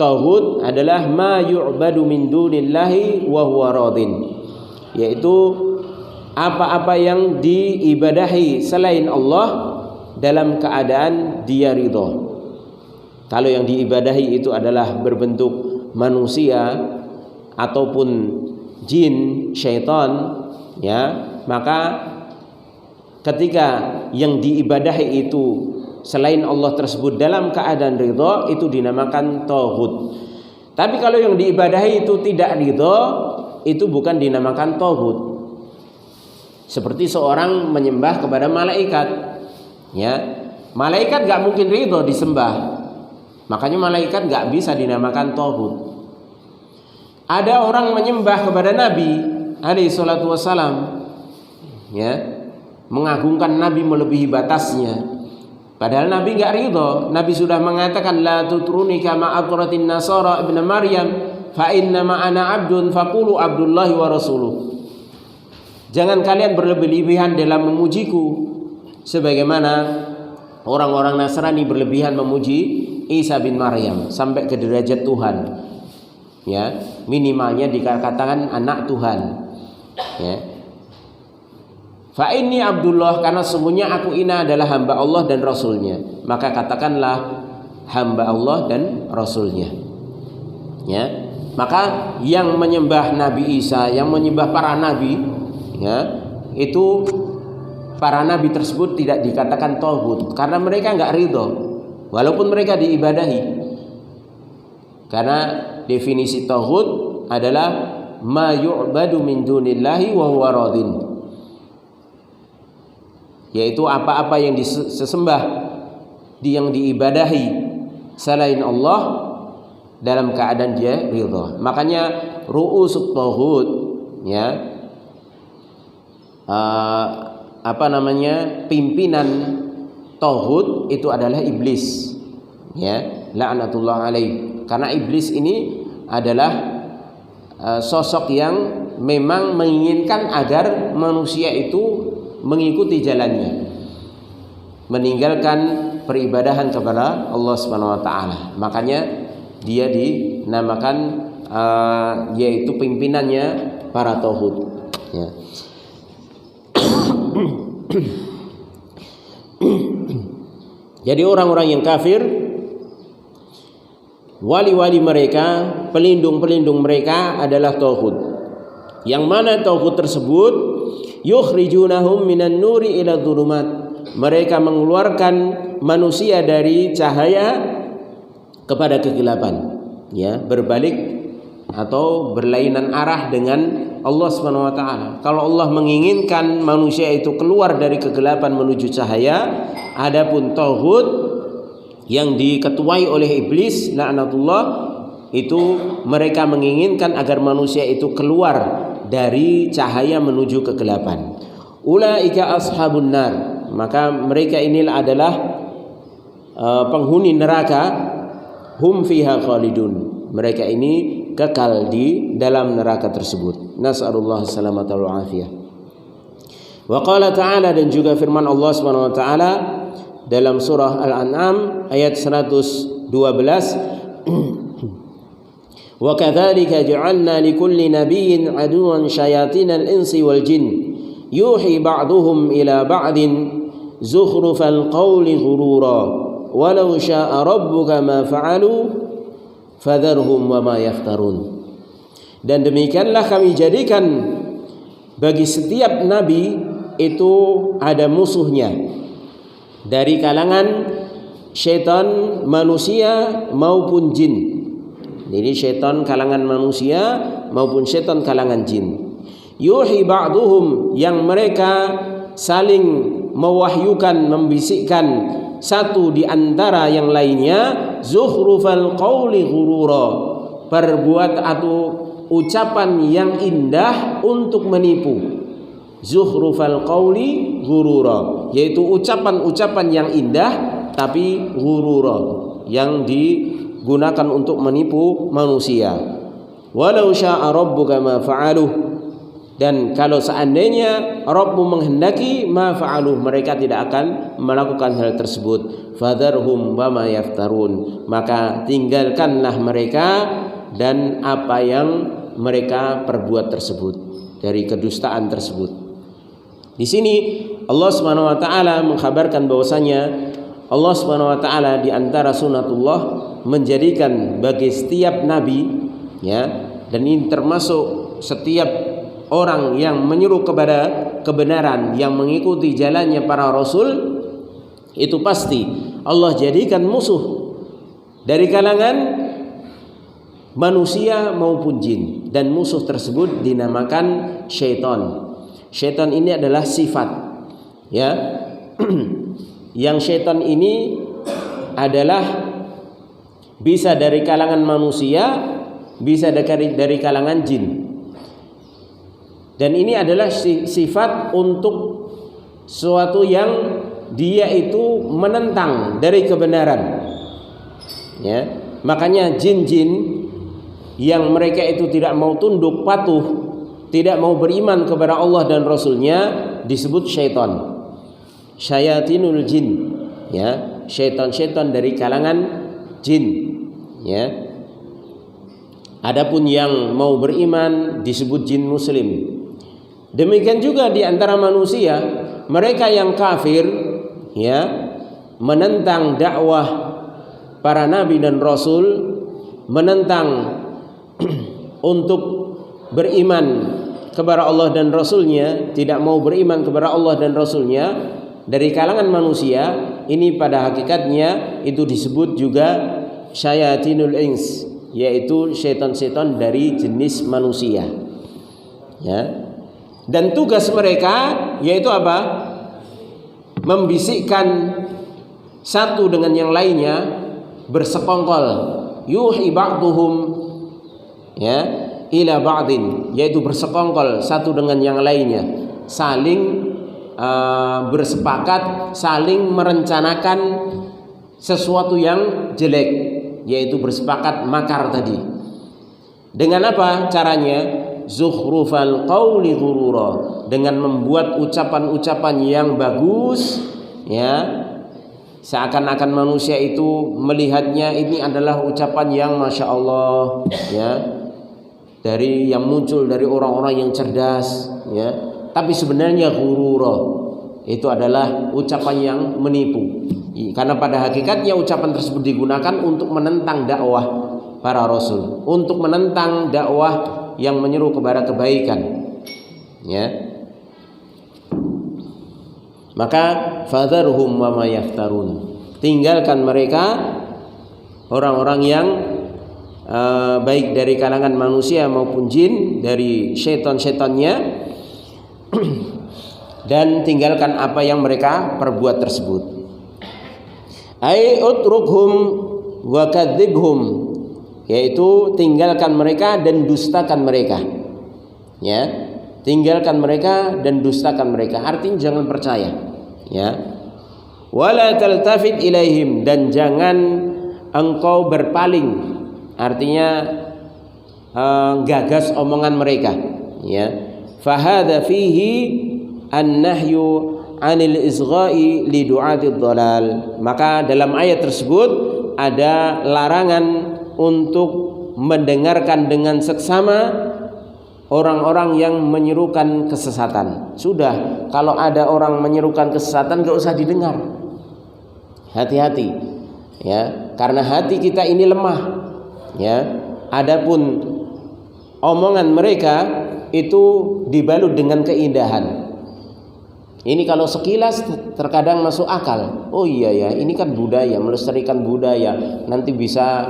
Taghut adalah ma yu'badu min dunillahi wa huwa radin, yaitu apa-apa yang diibadahi selain Allah dalam keadaan dia ridha. Kalau yang diibadahi itu adalah berbentuk manusia ataupun jin, syaitan, ya, maka ketika yang diibadahi itu selain Allah tersebut dalam keadaan ridha, itu dinamakan taghut. Tapi kalau yang diibadahi itu tidak ridha, itu bukan dinamakan taghut. Seperti seorang menyembah kepada malaikat, ya, malaikat gak mungkin ridho disembah, makanya malaikat gak bisa dinamakan tauhid. Ada orang menyembah kepada Nabi alaihi salatu wassalam, ya, mengagungkan Nabi melebihi batasnya, padahal Nabi gak ridho. Nabi sudah mengatakan la tutruni kama atratin nasara ibn Maryam fa inna ma ana abdun faqulu abdullahi wa rasuluh. Jangan kalian berlebih-lebihan dalam memujiku sebagaimana orang-orang Nasrani berlebihan memuji Isa bin Maryam sampai ke derajat Tuhan. Ya, minimalnya dikatakan anak Tuhan. Ya. Fa inni Abdullah, karena sesungguhnya aku ini adalah hamba Allah dan Rasulnya. Maka katakanlah hamba Allah dan Rasulnya. Ya. Maka yang menyembah Nabi Isa, yang menyembah para nabi, ya, itu para nabi tersebut tidak dikatakan tauhid karena mereka enggak ridho walaupun mereka diibadahi. Karena definisi tauhid adalah ma yu'badu min dunillahi wa huwa radin, yaitu apa-apa yang disembah, yang diibadahi selain Allah dalam keadaan dia ridha. Makanya ru'usut tauhid, ya, pimpinan tauhid itu adalah iblis, ya, la'natullah alaih. Karena iblis ini adalah sosok yang memang menginginkan agar manusia itu mengikuti jalannya, meninggalkan peribadahan kepada Allah Subhanahu wa taala. Makanya dia dinamakan yaitu pimpinannya para tauhid, ya. Jadi orang-orang yang kafir, wali-wali mereka, pelindung-pelindung mereka adalah tauhid. Yang mana tauhid tersebut yukhrijunahum minan nuri ila dhulumat. Mereka mengeluarkan manusia dari cahaya kepada kegelapan, ya, berbalik atau berlainan arah dengan Allah Subhanahu wa taala. Kalau Allah menginginkan manusia itu keluar dari kegelapan menuju cahaya, adapun tauhid yang diketuai oleh iblis laknatullah itu mereka menginginkan agar manusia itu keluar dari cahaya menuju kegelapan. Ulaika ashabun nar, maka mereka inilah adalah penghuni neraka. Hum fiha khalidun, mereka ini kekal di dalam neraka tersebut. Nas'alullah salamata wal afiyah. Wa qala ta'ala, dan juga firman Allah Subhanahu wa taala dalam surah Al-An'am ayat 112, wa kadzalika ja'alna likulli nabiyyin aduwwan syayatinal insi wal jin yuhi ba'duhum ila ba'din zukhrufal qawli ghurura walau syaa rabbuka ma fa'alu fadharhum wa ma yaftarun. Dan demikianlah kami jadikan bagi setiap nabi itu ada musuhnya dari kalangan syaitan manusia maupun jin. Jadi syaitan kalangan manusia maupun syaitan kalangan jin. Yuhi ba'duhum, yang mereka saling mewahyukan, membisikkan satu di antara yang lainnya, zukhrufal qawli ghurura, perbuat atau ucapan yang indah untuk menipu. Zukhrufal qawli ghurura, yaitu ucapan-ucapan yang indah tapi ghurura, yang digunakan untuk menipu manusia. Walau syaa rabbuka ma fa'aluh, dan kalau seandainya Rabbmu menghendaki, ma fa'aluh, mereka tidak akan melakukan hal tersebut. Fadharhum wa ma yaftarun, maka tinggalkanlah mereka dan apa yang mereka perbuat tersebut dari kedustaan tersebut. Di sini Allah Subhanahu wa taala mengkhabarkan bahwasanya Allah Subhanahu wa taala di antara sunatullah menjadikan bagi setiap nabi, ya, dan ini termasuk setiap orang yang menyeru kepada kebenaran, yang mengikuti jalannya para rasul, itu pasti Allah jadikan musuh dari kalangan manusia maupun jin, dan musuh tersebut dinamakan syaitan. Syaitan ini adalah sifat, ya. Yang syaitan ini adalah bisa dari kalangan manusia, bisa dari kalangan jin. Dan ini adalah sifat untuk suatu yang dia itu menentang dari kebenaran, ya. Makanya jin-jin yang mereka itu tidak mau tunduk patuh, tidak mau beriman kepada Allah dan Rasulnya, disebut syaitan, syayatinul jin, ya, syaitan-syaitan dari kalangan jin, ya. Adapun yang mau beriman disebut jin muslim. Demikian juga di antara manusia, mereka yang kafir, ya, menentang dakwah para nabi dan rasul, menentang untuk beriman kepada Allah dan Rasulnya, tidak mau beriman kepada Allah dan Rasulnya, dari kalangan manusia, ini pada hakikatnya itu disebut juga syayatinul ins, yaitu syaitan-syaitan dari jenis manusia, ya. Dan tugas mereka yaitu apa? Membisikkan satu dengan yang lainnya, bersekongkol, yuhi ba'duhum, ya, ila ba'din, yaitu bersekongkol satu dengan yang lainnya, saling bersepakat, saling merencanakan sesuatu yang jelek, yaitu bersepakat makar tadi. Dengan apa caranya? Zukhrufal qawli ghurura, dengan membuat ucapan-ucapan yang bagus, ya, seakan-akan manusia itu melihatnya ini adalah ucapan yang masya Allah, ya, dari yang muncul dari orang-orang yang cerdas, ya. Tapi sebenarnya ghurura itu adalah ucapan yang menipu, karena pada hakikatnya ucapan tersebut digunakan untuk menentang dakwah para rasul, untuk menentang dakwah yang menyeru kepada kebaikan, ya. Maka fadharhum wa ma yaftarun, tinggalkan mereka, orang-orang yang baik dari kalangan manusia maupun jin, dari syaitan-syaitannya, dan tinggalkan apa yang mereka perbuat tersebut. Ai utrukhum wa kadzibhum, yaitu tinggalkan mereka dan dustakan mereka, ya. Tinggalkan mereka dan dustakan mereka, artinya jangan percaya, ya. Wala taltafit ilaihim, dan jangan engkau berpaling, artinya gagas omongan mereka, ya. Fahadha fihi an-nahyu 'anil isgha'i li du'atid dhalal, maka dalam ayat tersebut ada larangan untuk mendengarkan dengan seksama orang-orang yang menyerukan kesesatan. Sudah, kalau ada orang menyerukan kesesatan gak usah didengar. Hati-hati, ya, karena hati kita ini lemah, ya. Adapun omongan mereka itu dibalut dengan keindahan. Ini kalau sekilas terkadang masuk akal. Oh iya ya, ini kan budaya, melestarikan budaya, nanti bisa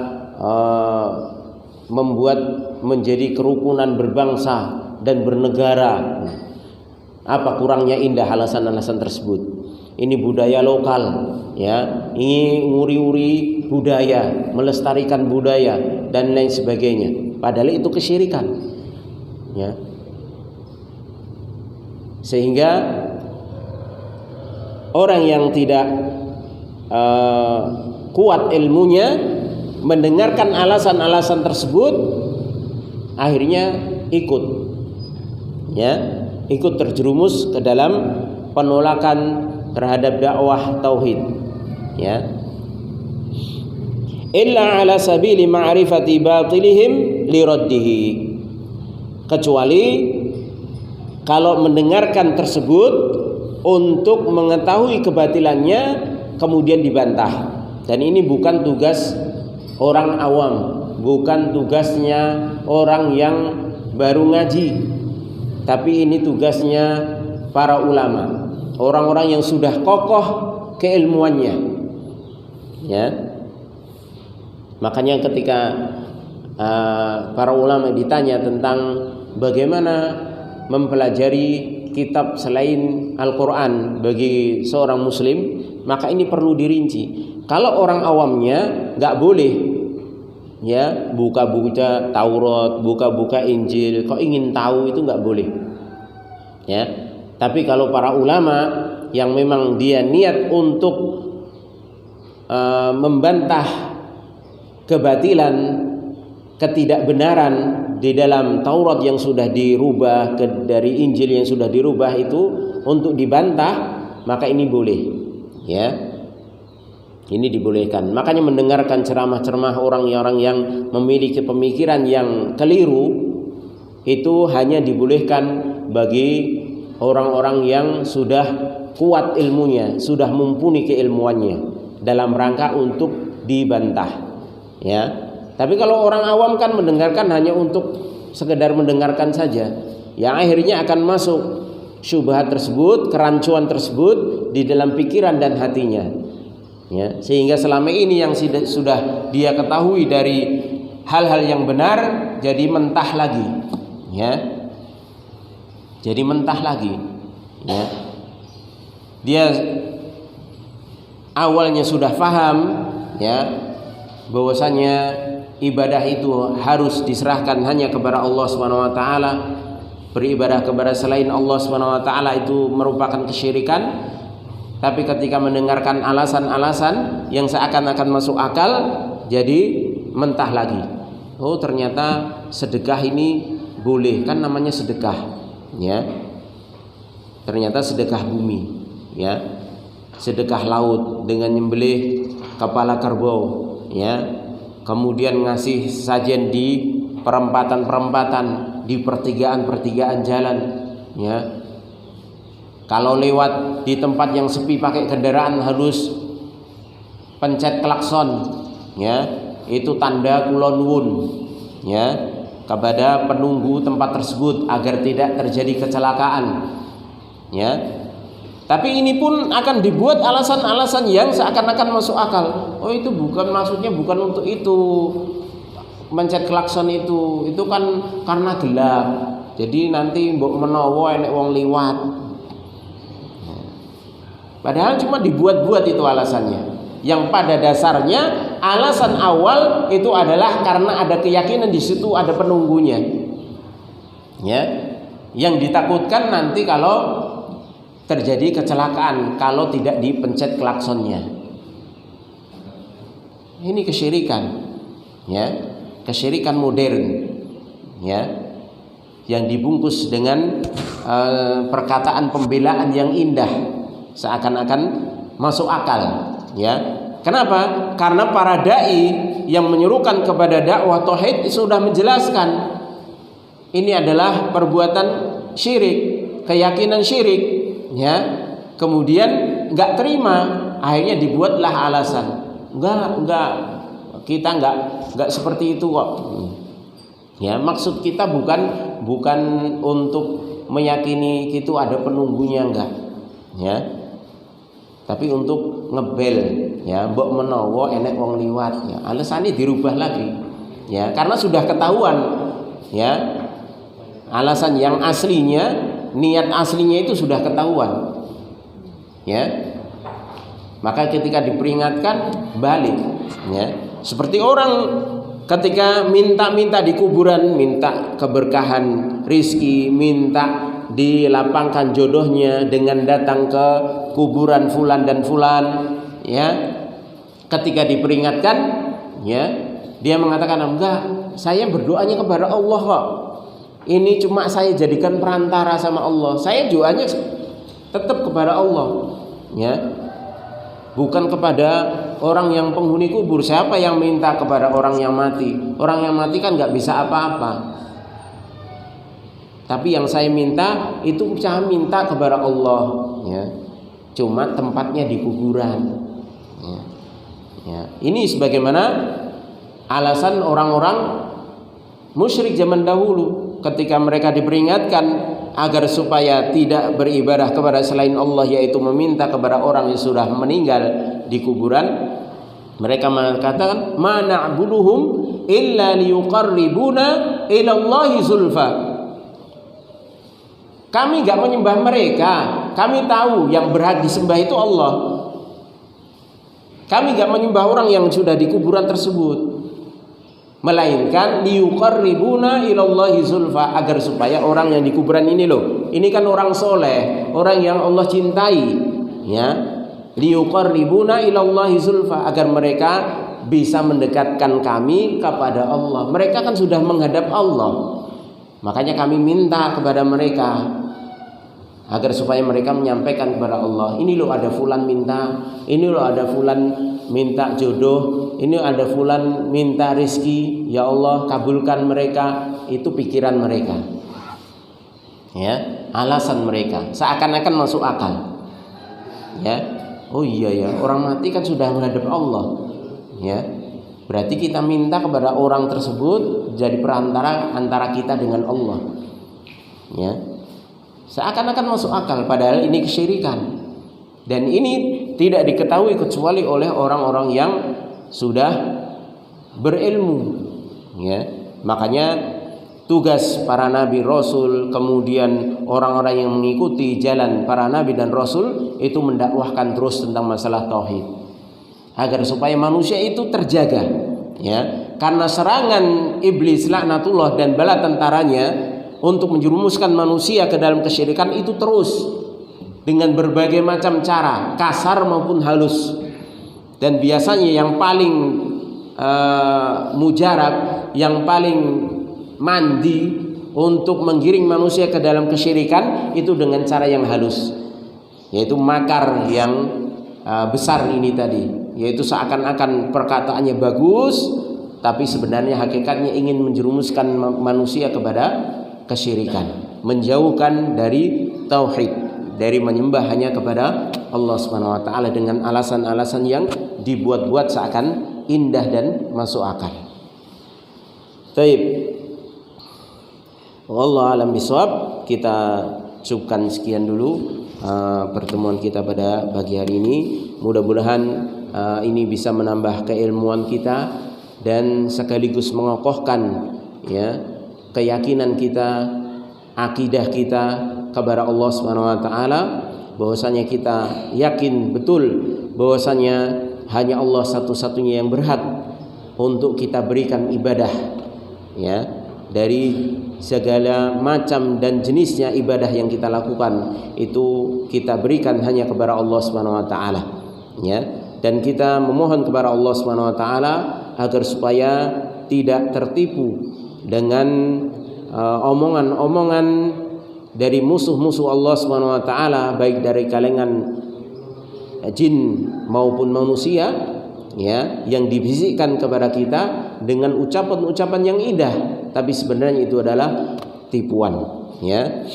membuat menjadi kerukunan berbangsa dan bernegara. Apa kurangnya indah alasan-alasan tersebut? Ini budaya lokal, ya. Ini nguri-uri budaya, melestarikan budaya dan lain sebagainya. Padahal itu kesyirikan, ya. Sehingga orang yang tidak kuat ilmunya mendengarkan alasan-alasan tersebut, akhirnya ikut, ya, ikut terjerumus ke dalam penolakan terhadap dakwah tauhid, ya. Illa ala sabili ma'rifati batilihim liraddihi, kecuali kalau mendengarkan tersebut untuk mengetahui kebatilannya kemudian dibantah. Dan ini bukan tugas orang awam, bukan tugasnya orang yang baru ngaji, tapi ini tugasnya para ulama, orang-orang yang sudah kokoh keilmuannya, ya. Makanya ketika para ulama ditanya tentang bagaimana mempelajari kitab selain Al-Quran bagi seorang muslim, maka ini perlu dirinci. Kalau orang awamnya nggak boleh ya buka-buka Taurat, buka-buka Injil, kok ingin tahu itu nggak boleh ya. Tapi kalau para ulama yang memang dia niat untuk membantah kebatilan, ketidakbenaran di dalam Taurat yang sudah dirubah, dari Injil yang sudah dirubah itu untuk dibantah, maka ini boleh ya. Ini dibolehkan. Makanya mendengarkan ceramah-ceramah orang-orang yang memiliki pemikiran yang keliru itu hanya dibolehkan bagi orang-orang yang sudah kuat ilmunya, sudah mumpuni keilmuannya dalam rangka untuk dibantah ya. Tapi kalau orang awam kan mendengarkan hanya untuk sekedar mendengarkan saja, yang akhirnya akan masuk syubhat tersebut, kerancuan tersebut di dalam pikiran dan hatinya ya. Sehingga selama ini yang sudah dia ketahui dari hal-hal yang benar jadi mentah lagi ya. Jadi mentah lagi ya. Dia awalnya sudah paham ya bahwasanya ibadah itu harus diserahkan hanya kepada Allah Subhanahu wa taala. Beribadah kepada selain Allah Subhanahu wa taala itu merupakan kesyirikan. Tapi ketika mendengarkan alasan-alasan yang seakan-akan masuk akal, jadi mentah lagi. Oh, ternyata sedekah ini boleh, kan namanya sedekah ya. Ternyata sedekah bumi ya. Sedekah laut dengan nyembelih kepala kerbau ya. Kemudian ngasih sajen di perempatan-perempatan, di pertigaan-pertigaan jalan ya. Kalau lewat di tempat yang sepi pakai kendaraan harus pencet klakson ya. Itu tanda kula nuwun ya kepada penunggu tempat tersebut agar tidak terjadi kecelakaan ya. Tapi ini pun akan dibuat alasan-alasan yang seakan-akan masuk akal. Oh, itu bukan, maksudnya bukan untuk itu. Mencet klakson itu kan karena gelap. Jadi nanti mbok menawa enek wong liwat. Padahal cuma dibuat-buat itu alasannya. Yang pada dasarnya alasan awal itu adalah karena ada keyakinan di situ ada penunggunya. Ya. Yang ditakutkan nanti kalau terjadi kecelakaan kalau tidak dipencet klaksonnya. Ini kesyirikan ya, kesyirikan modern ya, yang dibungkus dengan perkataan pembelaan yang indah, seakan-akan masuk akal ya. Kenapa? Karena para dai yang menyerukan kepada dakwah tauhid sudah menjelaskan ini adalah perbuatan syirik, keyakinan syirik ya. Kemudian enggak terima, akhirnya dibuatlah alasan. Enggak, kita enggak seperti itu kok. Ya, maksud kita bukan untuk meyakini itu ada penunggunya, enggak. Ya. Tapi untuk ngebel ya, mbok menawa enek wong liwat ya. Alasannya dirubah lagi. Ya, karena sudah ketahuan ya. Alasan yang aslinya, niat aslinya itu sudah ketahuan. Ya. Maka ketika diperingatkan balik ya. Seperti orang ketika minta-minta di kuburan, minta keberkahan rizki, minta dilapangkan jodohnya dengan datang ke kuburan fulan dan fulan ya. Ketika diperingatkan ya, dia mengatakan enggak, saya berdoanya kepada Allah kok. Ini cuma saya jadikan perantara sama Allah. Saya doanya tetap kepada Allah ya. Bukan kepada orang yang penghuni kubur. Siapa yang minta kepada orang yang mati? Orang yang mati kan enggak bisa apa-apa. Tapi yang saya minta itu saya minta kepada Allah ya. Cuma tempatnya di kuburan ya. Ya. Ini sebagaimana alasan orang-orang musyrik zaman dahulu ketika mereka diperingatkan agar supaya tidak beribadah kepada selain Allah, yaitu meminta kepada orang yang sudah meninggal di kuburan. Mereka mengatakan ma na'buduhum illa liyuqarribuna ila Allahi zulfa. Kami gak menyembah mereka. Kami tahu yang berhak disembah itu Allah. Kami gak menyembah orang yang sudah di kuburan tersebut, melainkan liyuqarribuna ilallahi zulfa, agar supaya orang yang di kuburan ini loh, ini kan orang soleh, orang yang Allah cintai, ya, liyuqarribuna ilallahi zulfa, agar mereka bisa mendekatkan kami kepada Allah. Mereka kan sudah menghadap Allah, makanya kami minta kepada mereka agar supaya mereka menyampaikan kepada Allah, ini loh ada fulan minta, ini loh ada fulan minta jodoh, ini ada fulan minta rizki, ya Allah kabulkan mereka. Itu pikiran mereka, ya, alasan mereka, seakan-akan masuk akal, ya. Oh iya ya, orang mati kan sudah menghadap Allah, ya, berarti kita minta kepada orang tersebut jadi perantara antara kita dengan Allah, ya. Seakan-akan masuk akal, padahal ini kesyirikan. Dan ini tidak diketahui kecuali oleh orang-orang yang sudah berilmu, ya. Makanya tugas para nabi rasul, kemudian orang-orang yang mengikuti jalan para nabi dan rasul itu mendakwahkan terus tentang masalah tauhid, agar supaya manusia itu terjaga, ya. Karena serangan iblis laknatullah dan bala tentaranya untuk menjerumuskan manusia ke dalam kesyirikan itu terus dengan berbagai macam cara, kasar maupun halus. Dan biasanya yang paling mujarab, yang paling mandi untuk menggiring manusia ke dalam kesyirikan itu dengan cara yang halus, yaitu makar yang besar ini tadi, yaitu seakan-akan perkataannya bagus, tapi sebenarnya hakikatnya ingin menjerumuskan manusia kepada kesyirikan, menjauhkan dari tauhid, dari menyembah hanya kepada Allah Subhanahu wa taala dengan alasan-alasan yang dibuat-buat seakan indah dan masuk akal. Baik. Wallahu alam bisawab. Kita cukupkan sekian dulu pertemuan kita pada pagi hari ini. Mudah-mudahan ini bisa menambah keilmuan kita dan sekaligus mengokohkan, ya, keyakinan kita, akidah kita kepada Allah Subhanahu wa taala, bahwasanya kita yakin betul bahwasanya hanya Allah satu-satunya yang berhak untuk kita berikan ibadah, ya. Dari segala macam dan jenisnya ibadah yang kita lakukan itu kita berikan hanya kepada Allah Subhanahu wa taala, ya. Dan kita memohon kepada Allah Subhanahu wa taala agar supaya tidak tertipu dengan omongan-omongan dari musuh-musuh Allah Subhanahu wa taala, baik dari kalangan jin maupun manusia, ya, yang dibisikkan kepada kita dengan ucapan-ucapan yang indah, tapi sebenarnya itu adalah tipuan, ya.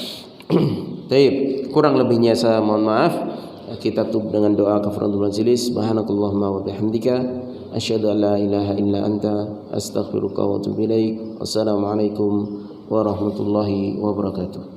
Baik, kurang lebihnya saya mohon maaf. Kita tutup dengan doa kafaratul majelis. Subhanakallahumma wa bihamdika asyhadu an la ilaha illa anta astaghfiruka wa atubu ilaik. Wassalamualaikum warahmatullahi wabarakatuh.